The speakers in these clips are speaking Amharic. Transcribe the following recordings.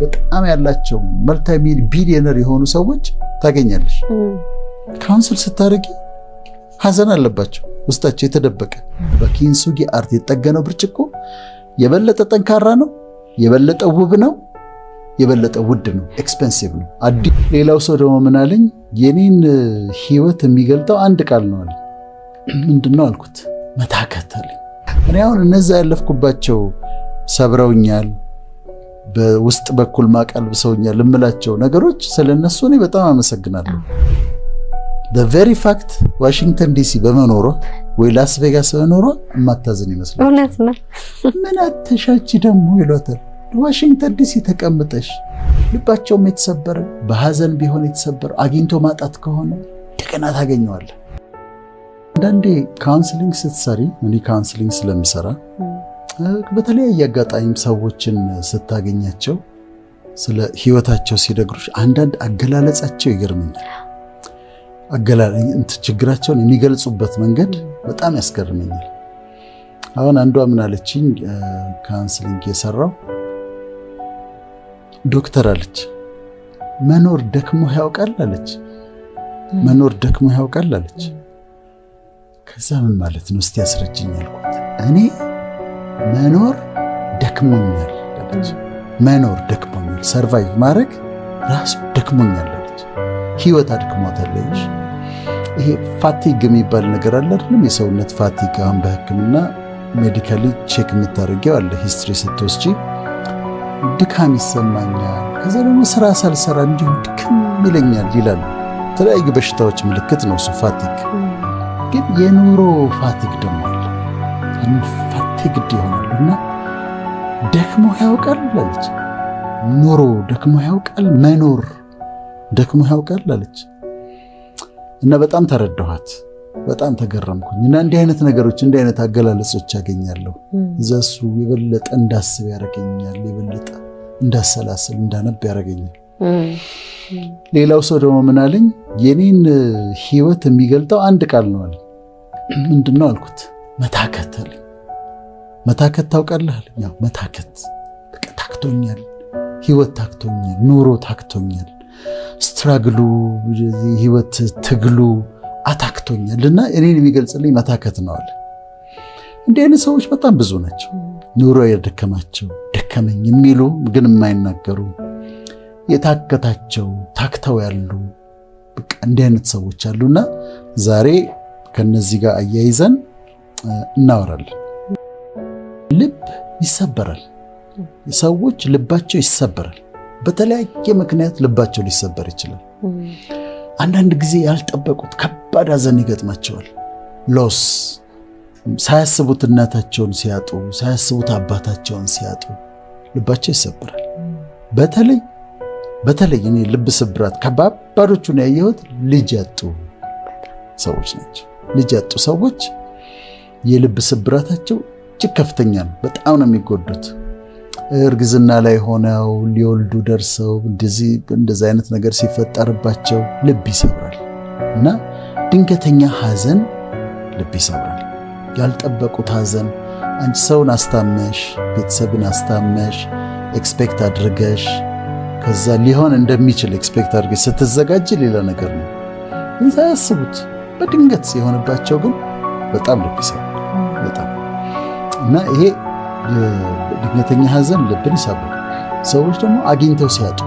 በጣም ያላቸው መልቲ ቢሊየነር የሆኑ ሰዎች ታገኛለሽ። ካውንስል ስታደርጊ ሀዘን አለባቸው ውስጣቸው የተደበቀ። በኪንሱጊ አርት የጠገነው ብርጭቆ የበለጠ ጠንካራ ነው፣ የበለጠ ውብ ነው፣ የበለጠ ውድ ነው፣ ኤክስፔንሲቭ ነው። ሌላው ሰው ደግሞ ምን አለኝ፣ የኔን ህይወት የሚገልጠው አንድ ቃል ነው አለኝ። ምንድነው አልኩት፣ መታከት አለኝ። እኔ አሁን እነዛ ያለፍኩባቸው ሰብረውኛል፣ በውስጥ በኩል ማቀልብሰውኛል እምላቸው ነገሮች ስለነሱ እኔ በጣም አመሰግናለሁ። በቬሪ ፋክት ዋሽንግተን ዲሲ በመኖሯ ወይ ላስ ቬጋስ በመኖሯ እማታዝን ይመስላል። እውነት ነው። ምን አተሻቺ ደግሞ ይሏታል። ዋሽንግተን ዲሲ ተቀምጠሽ ልባቸውም የተሰበረ በሐዘን ቢሆን የተሰበረ አግኝቶ ማጣት ከሆነ እንደገና ታገኘዋለህ። አንዳንዴ ካውንስሊንግ ስትሰሪ፣ እኔ ካውንስሊንግ ስለምሰራ በተለያየ አጋጣሚ ሰዎችን ስታገኛቸው ስለ ህይወታቸው ሲነግሩሽ አንዳንድ አገላለጻቸው ይገርመኛል። ችግራቸውን የሚገልጹበት መንገድ በጣም ያስገርመኛል። አሁን አንዷ ምን አለችኝ፣ ካውንስሊንግ የሰራው ዶክተር አለች፣ መኖር ደክሞ ያውቃል አለች። መኖር ደክሞ ያውቃል አለች። ከዛ ምን ማለት ነው እስቲ ያስረጅኝ አልኳት። እኔ መኖር ደክሞኛል አለች። መኖር ደክሞኛል፣ ሰርቫይቭ ማድረግ ራሱ ደክሞኛል አለች። ህይወት አድክሞታለች። ይሄ ፋቲግ የሚባል ነገር አለ አይደለም? የሰውነት ፋቲግ አሁን በህክምና ሜዲካሊ ቼክ የምታደርጊው አለ። ሂስትሪ ስትወስጂ ድካም ይሰማኛል፣ ከዛ ደግሞ ስራ ሳልሰራ እንዲሁ ድክም ይለኛል ይላሉ። የተለያዩ በሽታዎች ምልክት ነው እሱ ፋቲግ። ግን የኑሮ ፋቲግ ደግሞ አለ። ፋቲግድ ይሆናሉ እና ደክሞ ያውቃል አለች። ኑሮ ደክሞ ያውቃል፣ መኖር ደክሞ ያውቃል አለች። እና በጣም ተረዳኋት፣ በጣም ተገረምኩኝ። እና እንዲህ አይነት ነገሮች እንዲህ አይነት አገላለጾች ያገኛለሁ። እዛሱ የበለጠ እንዳስብ ያደርገኛል፣ የበለጠ እንዳሰላስል እንዳነብ ያደርገኛል። ሌላው ሰው ደግሞ ምን አለኝ፣ የኔን ህይወት የሚገልጠው አንድ ቃል ነው አለኝ። ምንድነው አልኩት፣ መታከት አለኝ። መታከት ታውቃለህ አለኝ። ያው መታከት በቃ ታክቶኛል፣ ህይወት ታክቶኛል፣ ኑሮ ታክቶኛል፣ ስትራግሉ ህይወት ትግሉ አታክቶኛልና እኔን የሚገልጽልኝ መታከት ነው አለ። እንዲህ አይነት ሰዎች በጣም ብዙ ናቸው። ኑሮ የደከማቸው ደከመኝ የሚሉ ግን የማይናገሩ የታከታቸው ታክተው ያሉ በቃ እንዲህ አይነት ሰዎች አሉና ዛሬ ከነዚህ ጋር አያይዘን እናወራለን። ልብ ይሰበራል። ሰዎች ልባቸው ይሰበራል። በተለያየ ምክንያት ልባቸው ሊሰበር ይችላል። አንዳንድ ጊዜ ያልጠበቁት ከባድ ሐዘን ይገጥማቸዋል። ሎስ ሳያስቡት እናታቸውን ሲያጡ፣ ሳያስቡት አባታቸውን ሲያጡ ልባቸው ይሰበራል። በተለይ እኔ ልብ ስብራት ከባባዶቹን ያየሁት ልጅ ያጡ ሰዎች ናቸው። ልጅ ያጡ ሰዎች የልብ ስብራታቸው እጅግ ከፍተኛ ነው። በጣም ነው የሚጎዱት። እርግዝና ላይ ሆነው ሊወልዱ ደርሰው እንደዚህ አይነት ነገር ሲፈጠርባቸው ልብ ይሰብራል። እና ድንገተኛ ሐዘን ልብ ይሰብራል። ያልጠበቁት ሐዘን፣ አንቺ ሰውን አስታመሽ፣ ቤተሰብን አስታመሽ፣ ኤክስፔክት አድርገሽ ከዛ ሊሆን እንደሚችል ኤክስፔክት አድርገሽ ስትዘጋጅ ሌላ ነገር ነው። ሳያስቡት በድንገት ሲሆንባቸው ግን በጣም ልብ ይሰብራል። በጣም እና ይሄ ድንገተኛ ሐዘን ልብን ይሰብራል። ሰዎች ደግሞ አግኝተው ሲያጡ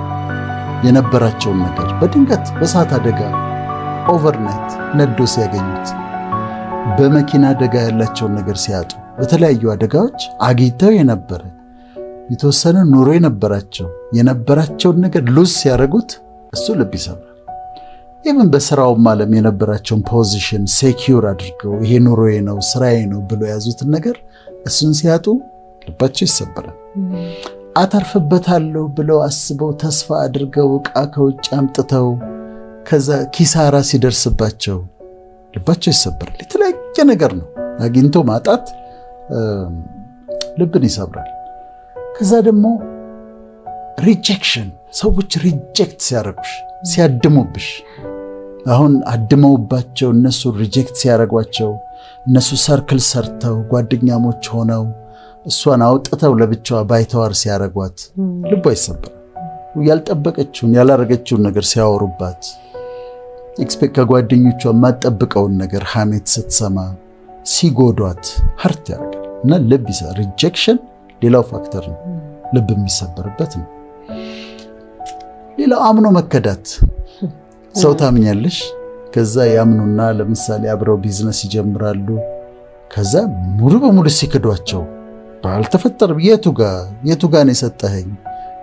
የነበራቸውን ነገር በድንገት በእሳት አደጋ ኦቨርናይት ነዶ ሲያገኙት፣ በመኪና አደጋ ያላቸውን ነገር ሲያጡ፣ በተለያዩ አደጋዎች አግኝተው የነበረ የተወሰነ ኑሮ የነበራቸውን ነገር ሉዝ ሲያደርጉት እሱ ልብ ይሰብራል። ኢቭን በስራውም ዓለም የነበራቸውን ፖዚሽን ሴኪዩር አድርገው ይሄ ኑሮዬ ነው ስራዬ ነው ብሎ የያዙትን ነገር እሱን ሲያጡ ልባቸው ይሰበራል። አተርፍበታለሁ ብለው አስበው ተስፋ አድርገው ዕቃ ከውጭ አምጥተው ከዛ ኪሳራ ሲደርስባቸው ልባቸው ይሰበራል። የተለያየ ነገር ነው አግኝቶ ማጣት ልብን ይሰብራል። ከዛ ደግሞ ሪጀክሽን፣ ሰዎች ሪጀክት ሲያደርጉሽ ሲያድሙብሽ፣ አሁን አድመውባቸው እነሱ ሪጀክት ሲያደርጓቸው፣ እነሱ ሰርክል ሰርተው ጓደኛሞች ሆነው እሷን አውጥተው ለብቻዋ ባይተዋር ሲያደርጓት ልቧ ይሰበራል። ያልጠበቀችውን ያላረገችውን ነገር ሲያወሩባት ኤክስፔክት ከጓደኞቿ የማትጠብቀውን ነገር ሐሜት ስትሰማ ሲጎዷት ሀርት ያደርጋል እና ልብ ይሰ ሪጀክሽን ሌላው ፋክተር ነው፣ ልብ የሚሰበርበት ነው። ሌላው አምኖ መከዳት። ሰው ታምኛለሽ፣ ከዛ ያምኑና ለምሳሌ አብረው ቢዝነስ ይጀምራሉ። ከዛ ሙሉ በሙሉ ሲክዷቸው ባልተፈጠረ የቱ ጋር ነው የሰጠኸኝ፣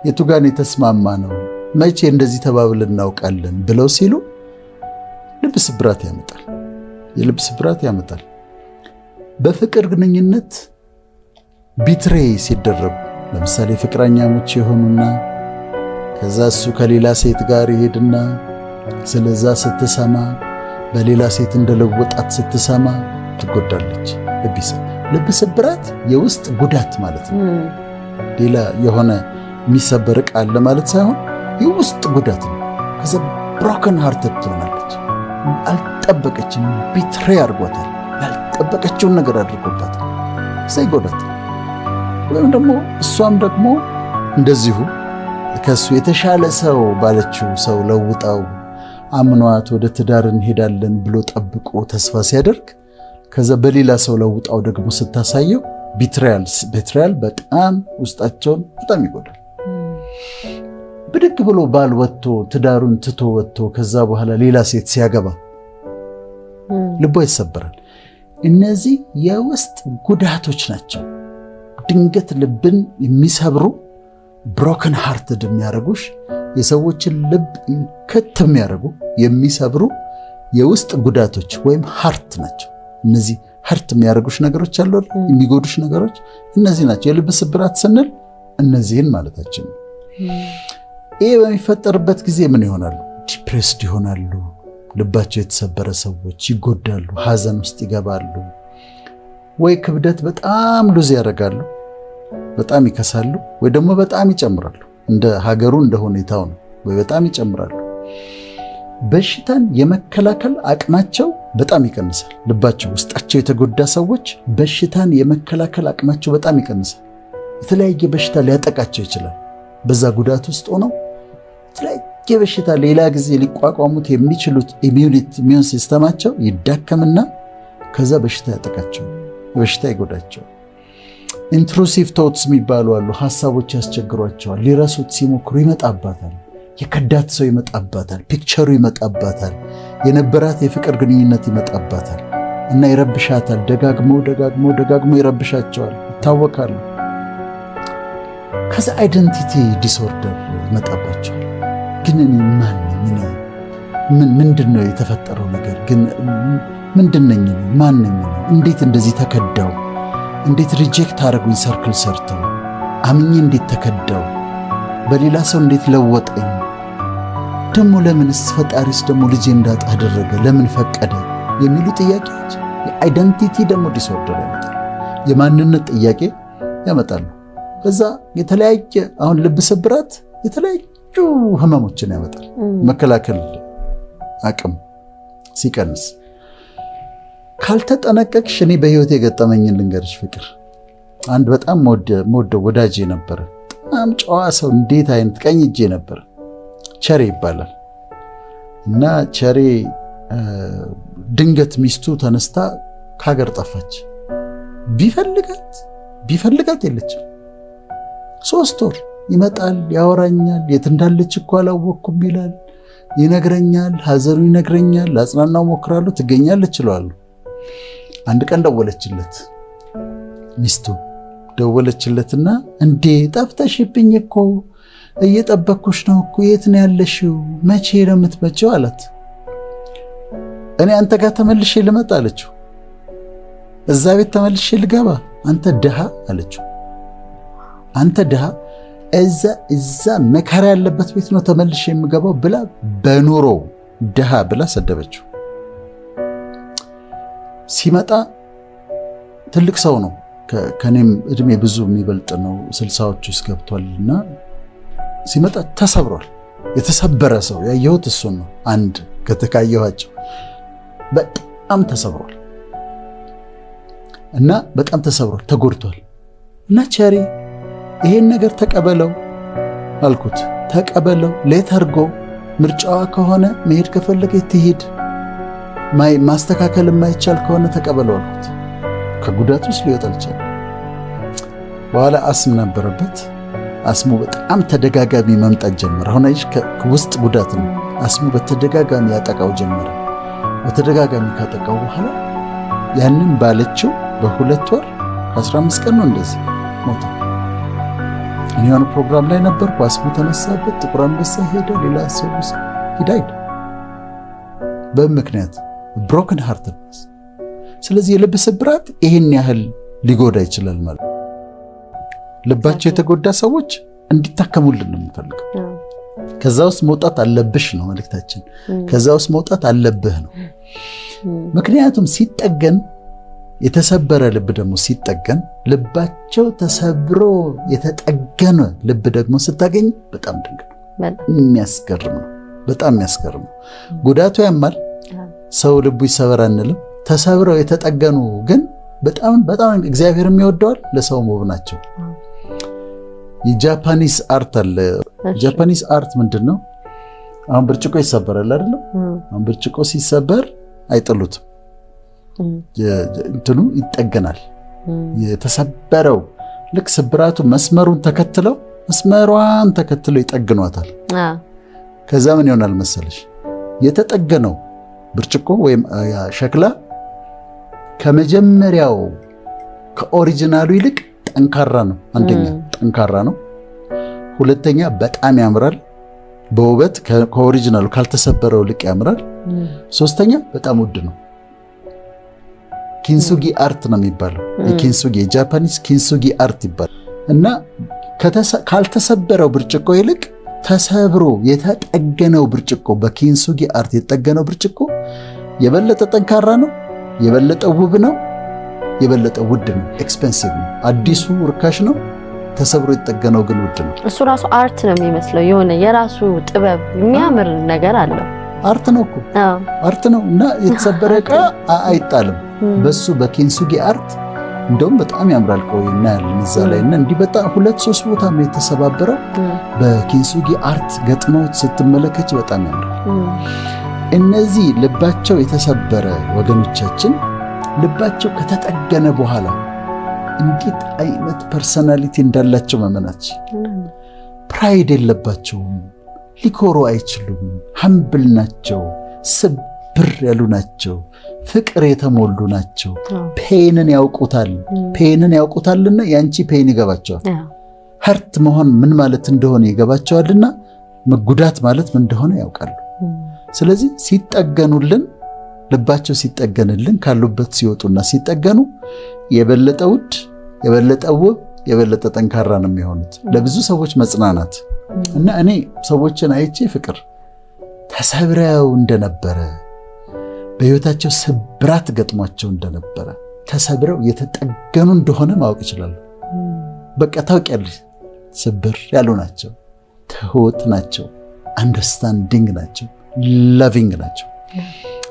የቱ ጋር ነው የተስማማ ነው፣ መቼ እንደዚህ ተባብለን እናውቃለን ብለው ሲሉ ልብ ስብራት ያመጣል። የልብ ስብራት ያመጣል። በፍቅር ግንኙነት ቢትሬ ሲደረጉ ለምሳሌ ፍቅረኛሞች የሆኑና ከዛ እሱ ከሌላ ሴት ጋር ይሄድና ስለዛ ስትሰማ በሌላ ሴት እንደለወጣት ስትሰማ ትጎዳለች። ልብ ስብራት የውስጥ ጉዳት ማለት ነው። ሌላ የሆነ የሚሰበር ዕቃ አለ ማለት ሳይሆን የውስጥ ጉዳት ነው። ከዛ ብሮከን ሃርትድ ትሆናለች። አልጠበቀችም፣ ቢትሬ አድርጓታል። ያልጠበቀችውን ነገር አድርጎባታል። ይጎዳታል። ወይም ደግሞ እሷም ደግሞ እንደዚሁ ከሱ የተሻለ ሰው ባለችው ሰው ለውጣው አምኗት ወደ ትዳር እንሄዳለን ብሎ ጠብቆ ተስፋ ሲያደርግ ከዛ በሌላ ሰው ለውጣው ደግሞ ስታሳየው ቢትሪያል በጣም ውስጣቸውን በጣም ይጎዳል። ብድግ ብሎ ባል ወጥቶ ትዳሩን ትቶ ወጥቶ ከዛ በኋላ ሌላ ሴት ሲያገባ ልቧ ይሰበራል። እነዚህ የውስጥ ጉዳቶች ናቸው። ድንገት ልብን የሚሰብሩ ብሮከን ሃርትድ የሚያደርጉሽ የሰዎችን ልብ ከት የሚያደርጉ የሚሰብሩ የውስጥ ጉዳቶች ወይም ሃርት ናቸው። እነዚህ ሃርት የሚያደርጉሽ ነገሮች አሉ፣ የሚጎዱሽ ነገሮች እነዚህ ናቸው። የልብ ስብራት ስንል እነዚህን ማለታችን ነው። ይሄ በሚፈጠርበት ጊዜ ምን ይሆናሉ? ዲፕሬስድ ይሆናሉ። ልባቸው የተሰበረ ሰዎች ይጎዳሉ፣ ሐዘን ውስጥ ይገባሉ። ወይ ክብደት በጣም ሉዝ ያደርጋሉ፣ በጣም ይከሳሉ፣ ወይ ደግሞ በጣም ይጨምራሉ። እንደ ሀገሩ እንደ ሁኔታው ነው። ወይ በጣም ይጨምራሉ። በሽታን የመከላከል አቅማቸው በጣም ይቀንሳል። ልባቸው ውስጣቸው የተጎዳ ሰዎች በሽታን የመከላከል አቅማቸው በጣም ይቀንሳል። የተለያየ በሽታ ሊያጠቃቸው ይችላል። በዛ ጉዳት ውስጥ ሆነው የተለያየ በሽታ ሌላ ጊዜ ሊቋቋሙት የሚችሉት ኢሚዩን ሲስተማቸው ይዳከምና ከዛ በሽታ ያጠቃቸው፣ በሽታ ይጎዳቸው። ኢንትሩሲቭ ቶትስ የሚባሉ አሉ። ሐሳቦች ያስቸግሯቸዋል። ሊረሱት ሲሞክሩ ይመጣባታል። የከዳት ሰው ይመጣባታል። ፒክቸሩ ይመጣባታል። የነበራት የፍቅር ግንኙነት ይመጣባታል እና ይረብሻታል። ደጋግሞ ይረብሻቸዋል፣ ይታወቃሉ። ከዛ አይደንቲቲ ዲስኦርደር ይመጣባቸዋል። ግን እኔ ማን ነኝ? ምንድነው የተፈጠረው ነገር? ግን ምንድነኝ? ማን ነኝ? እንዴት እንደዚህ ተከዳው? እንዴት ሪጀክት አደረጉኝ? ሰርክል ሰርተው አምኜ እንዴት ተከዳው? በሌላ ሰው እንዴት ለወጠኝ? ደግሞ ለምንስ ፈጣሪስ ደግሞ ልጄ እንዳጣ አደረገ? ለምን ፈቀደ? የሚሉ ጥያቄዎች የአይደንቲቲ ደግሞ ዲስኦርደር ያመጣሉ። የማንነት ጥያቄ ያመጣሉ። ከዛ የተለያየ አሁን ልብ ስብራት የተለያዩ ህመሞችን ያመጣል። መከላከል አቅም ሲቀንስ ካልተጠነቀቅሽ፣ እኔ በህይወት የገጠመኝን ልንገርሽ። ፍቅር አንድ በጣም መወደው ወዳጄ ነበረ። በጣም ጨዋ ሰው፣ እንዴት አይነት ቀኝ እጄ ነበረ። ቸሬ ይባላል እና ቸሬ ድንገት ሚስቱ ተነስታ ከሀገር ጠፋች። ቢፈልጋት የለችም። 3 ወር ይመጣል፣ ያወራኛል። የት እንዳለች እኮ አላወቅኩም ይላል፣ ይነግረኛል፣ ሐዘኑ ይነግረኛል። ላጽናናው ሞክራለሁ፣ ትገኛለች እለዋለሁ። አንድ ቀን ደወለችለት፣ ሚስቱ ደወለችለትና እንዴ ጠፍተሽብኝ እኮ እየጠበኩሽ ነው እኮ፣ የት ነው ያለሽው? መቼ ነው የምትመጪው አላት። እኔ አንተ ጋር ተመልሼ ልመጣ አለችው። እዛ ቤት ተመልሼ ልገባ? አንተ ድሃ አለችው። አንተ ድሃ እዛ መከራ ያለበት ቤት ነው ተመልሼ የምገባው ብላ በኑሮ ድሃ ብላ ሰደበችው። ሲመጣ ትልቅ ሰው ነው፣ ከኔም እድሜ ብዙ የሚበልጥ ነው፣ 60ዎች ውስጥ ገብቷልና ሲመጣ ተሰብሯል። የተሰበረ ሰው ያየሁት እሱን ነው። አንድ ከተካየኋቸው በጣም ተሰብሯል እና በጣም ተሰብሯል፣ ተጎድቷል። እና ቸሬ ይሄን ነገር ተቀበለው አልኩት። ተቀበለው። ሌተርጎ ምርጫዋ ከሆነ መሄድ ከፈለገች ትሄድ፣ ማስተካከል የማይቻል ከሆነ ተቀበለው አልኩት። ከጉዳት ውስጥ ሊወጣ አልቻለም። በኋላ አስም ነበረበት። አስሙ በጣም ተደጋጋሚ መምጣት ጀመረ። አሁን አይሽ ከውስጥ ጉዳት ነው። አስሙ በተደጋጋሚ ያጠቃው ጀመረ። በተደጋጋሚ ካጠቃው በኋላ ያንን ባለችው በ2 ወር 15 ቀን ነው እንደዚህ ሞተ። እኔ የሆነ ፕሮግራም ላይ ነበርኩ። አስሙ ተነሳበት። ጥቁር አንበሳ ሄደ። ሌላ ሰው ሂዳይድ በምክንያት ብሮክን ሃርት። ስለዚህ የልብ ስብራት ይሄን ያህል ሊጎዳ ይችላል ማለት ነው። ልባቸው የተጎዳ ሰዎች እንዲታከሙልን ነው የምንፈልገው። ከዛ ውስጥ መውጣት አለብሽ ነው መልእክታችን። ከዛ ውስጥ መውጣት አለብህ ነው። ምክንያቱም ሲጠገን የተሰበረ ልብ ደግሞ ሲጠገን ልባቸው ተሰብሮ የተጠገነ ልብ ደግሞ ስታገኝ በጣም ድንቅ ነው። የሚያስገርም ነው። በጣም የሚያስገርም ነው። ጉዳቱ ያማል። ሰው ልቡ ይሰበር አንልም። ተሰብረው የተጠገኑ ግን በጣም በጣም እግዚአብሔር የሚወደዋል። ለሰው ውብ ናቸው። የጃፓኒስ አርት አለ። ጃፓኒስ አርት ምንድነው? አሁን ብርጭቆ ይሰበራል አይደል? አሁን ብርጭቆ ሲሰበር አይጥሉትም። እንትኑ ይጠገናል። የተሰበረው ልክ ስብራቱ መስመሯን ተከትለው ይጠግኗታል። ከዛ ምን ይሆናል መሰለሽ? የተጠገነው ብርጭቆ ወይም ሸክላ ከመጀመሪያው ከኦሪጂናሉ ይልቅ ጠንካራ ነው። አንደኛ ጠንካራ ነው። ሁለተኛ በጣም ያምራል በውበት ከኦሪጂናሉ ካልተሰበረው ልቅ ያምራል። ሶስተኛ በጣም ውድ ነው። ኪንሱጊ አርት ነው የሚባለው። የኪንሱጊ የጃፓኒስ ኪንሱጊ አርት ይባላል። እና ካልተሰበረው ብርጭቆ ይልቅ ተሰብሮ የተጠገነው ብርጭቆ በኪንሱጊ አርት የተጠገነው ብርጭቆ የበለጠ ጠንካራ ነው፣ የበለጠ ውብ ነው፣ የበለጠ ውድ ነው። ኤክስፔንሲቭ ነው። አዲሱ ርካሽ ነው፣ ተሰብሮ የተጠገነው ግን ውድ ነው። እሱ ራሱ አርት ነው የሚመስለው። የሆነ የራሱ ጥበብ የሚያምር ነገር አለው። አርት ነው እኮ አርት ነው። እና የተሰበረ ዕቃ አይጣልም። በሱ በኪንሱጊ አርት እንደውም በጣም ያምራል። ቆይ እናያለን እዛ ላይ እና እንዲህ በጣም 2-3 ቦታ ነው የተሰባበረው። በኪንሱጊ አርት ገጥመው ስትመለከች በጣም ያምራል። እነዚህ ልባቸው የተሰበረ ወገኖቻችን ልባቸው ከተጠገነ በኋላ እንዴት አይነት ፐርሰናሊቲ እንዳላቸው መመናች። ፕራይድ የለባቸውም፣ ሊኮሩ አይችሉም፣ ሀምብል ናቸው፣ ስብር ያሉ ናቸው፣ ፍቅር የተሞሉ ናቸው። ፔንን ያውቁታልና ያንቺ ፔን ይገባቸዋል። ሀርት መሆን ምን ማለት እንደሆነ ይገባቸዋልና መጉዳት ማለት ምን እንደሆነ ያውቃሉ። ስለዚህ ሲጠገኑልን ልባቸው ሲጠገንልን ካሉበት ሲወጡና ሲጠገኑ የበለጠ ውድ፣ የበለጠ ውብ፣ የበለጠ ጠንካራ ነው የሚሆኑት። ለብዙ ሰዎች መጽናናት እና እኔ ሰዎችን አይቼ ፍቅር ተሰብረው እንደነበረ በህይወታቸው ስብራት ገጥሟቸው እንደነበረ ተሰብረው የተጠገኑ እንደሆነ ማወቅ ይችላሉ። በቃ ታውቂያለሽ፣ ስብር ያሉ ናቸው፣ ትሁት ናቸው፣ አንደርስታንዲንግ ናቸው፣ ላቪንግ ናቸው።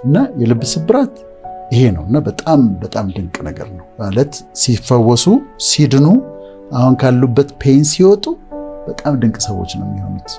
እና የልብ ስብራት ይሄ ነው። እና በጣም በጣም ድንቅ ነገር ነው ማለት ሲፈወሱ ሲድኑ አሁን ካሉበት ፔን ሲወጡ በጣም ድንቅ ሰዎች ነው የሚሆኑት።